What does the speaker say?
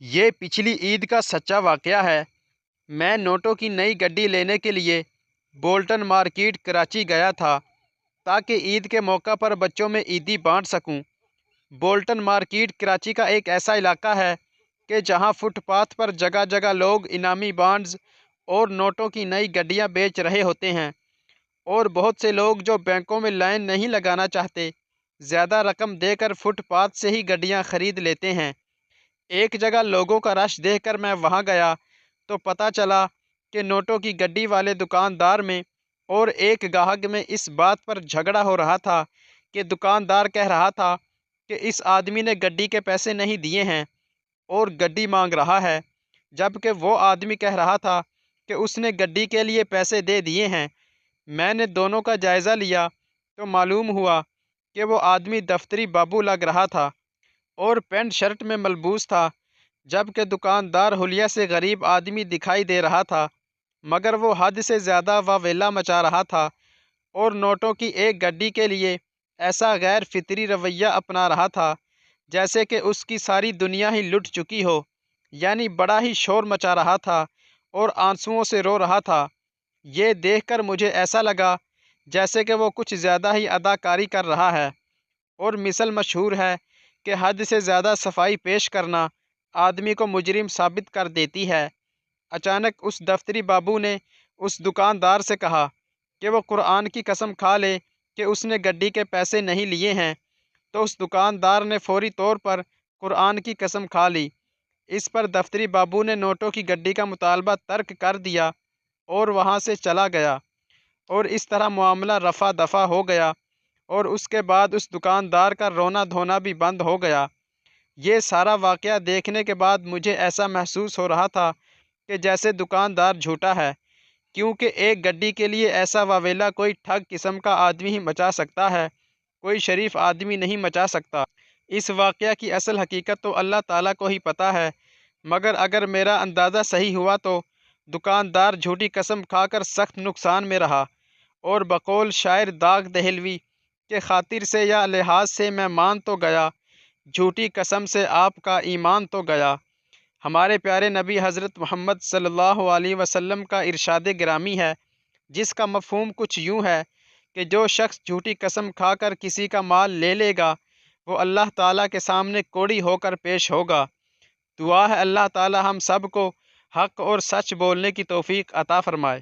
یہ پچھلی عید کا سچا واقعہ ہے۔ میں نوٹوں کی نئی گڈی لینے کے لیے بولٹن مارکیٹ کراچی گیا تھا تاکہ عید کے موقع پر بچوں میں عیدی بانٹ سکوں۔ بولٹن مارکیٹ کراچی کا ایک ایسا علاقہ ہے کہ جہاں فٹ پاتھ پر جگہ جگہ لوگ انعامی بانڈز اور نوٹوں کی نئی گڈیاں بیچ رہے ہوتے ہیں، اور بہت سے لوگ جو بینکوں میں لائن نہیں لگانا چاہتے، زیادہ رقم دے کر فٹ پاتھ سے ہی گڈیاں خرید لیتے ہیں۔ ایک جگہ لوگوں کا رش دیکھ کر میں وہاں گیا تو پتہ چلا کہ نوٹوں کی گڈی والے دکاندار میں اور ایک گاہک میں اس بات پر جھگڑا ہو رہا تھا کہ دکاندار کہہ رہا تھا کہ اس آدمی نے گڈی کے پیسے نہیں دیے ہیں اور گڈی مانگ رہا ہے، جبکہ وہ آدمی کہہ رہا تھا کہ اس نے گڈی کے لیے پیسے دے دیے ہیں۔ میں نے دونوں کا جائزہ لیا تو معلوم ہوا کہ وہ آدمی دفتری بابو لگ رہا تھا اور پینٹ شرٹ میں ملبوس تھا، جبکہ دکاندار حلیہ سے غریب آدمی دکھائی دے رہا تھا، مگر وہ حد سے زیادہ واویلا مچا رہا تھا اور نوٹوں کی ایک گڈی کے لیے ایسا غیر فطری رویہ اپنا رہا تھا جیسے کہ اس کی ساری دنیا ہی لٹ چکی ہو، یعنی بڑا ہی شور مچا رہا تھا اور آنسوؤں سے رو رہا تھا۔ یہ دیکھ کر مجھے ایسا لگا جیسے کہ وہ کچھ زیادہ ہی اداکاری کر رہا ہے، اور مثل مشہور ہے کہ حد سے زیادہ صفائی پیش کرنا آدمی کو مجرم ثابت کر دیتی ہے۔ اچانک اس دفتری بابو نے اس دکاندار سے کہا کہ وہ قرآن کی قسم کھا لے کہ اس نے گڈی کے پیسے نہیں لیے ہیں، تو اس دکاندار نے فوری طور پر قرآن کی قسم کھا لی۔ اس پر دفتری بابو نے نوٹوں کی گڈی کا مطالبہ ترک کر دیا اور وہاں سے چلا گیا، اور اس طرح معاملہ رفع دفع ہو گیا، اور اس کے بعد اس دکاندار کا رونا دھونا بھی بند ہو گیا۔ یہ سارا واقعہ دیکھنے کے بعد مجھے ایسا محسوس ہو رہا تھا کہ جیسے دکاندار جھوٹا ہے، کیونکہ ایک گڈی کے لیے ایسا واویلا کوئی ٹھگ قسم کا آدمی ہی مچا سکتا ہے، کوئی شریف آدمی نہیں مچا سکتا۔ اس واقعہ کی اصل حقیقت تو اللہ تعالیٰ کو ہی پتہ ہے، مگر اگر میرا اندازہ صحیح ہوا تو دکاندار جھوٹی قسم کھا کر سخت نقصان میں رہا، اور بقول شاعر داغ دہلوی کہ خاطر سے یا لحاظ سے میں مان تو گیا، جھوٹی قسم سے آپ کا ایمان تو گیا۔ ہمارے پیارے نبی حضرت محمد صلی اللہ علیہ وسلم کا ارشاد گرامی ہے، جس کا مفہوم کچھ یوں ہے کہ جو شخص جھوٹی قسم کھا کر کسی کا مال لے لے گا، وہ اللہ تعالیٰ کے سامنے کوڑی ہو کر پیش ہوگا۔ دعا ہے اللہ تعالیٰ ہم سب کو حق اور سچ بولنے کی توفیق عطا فرمائے۔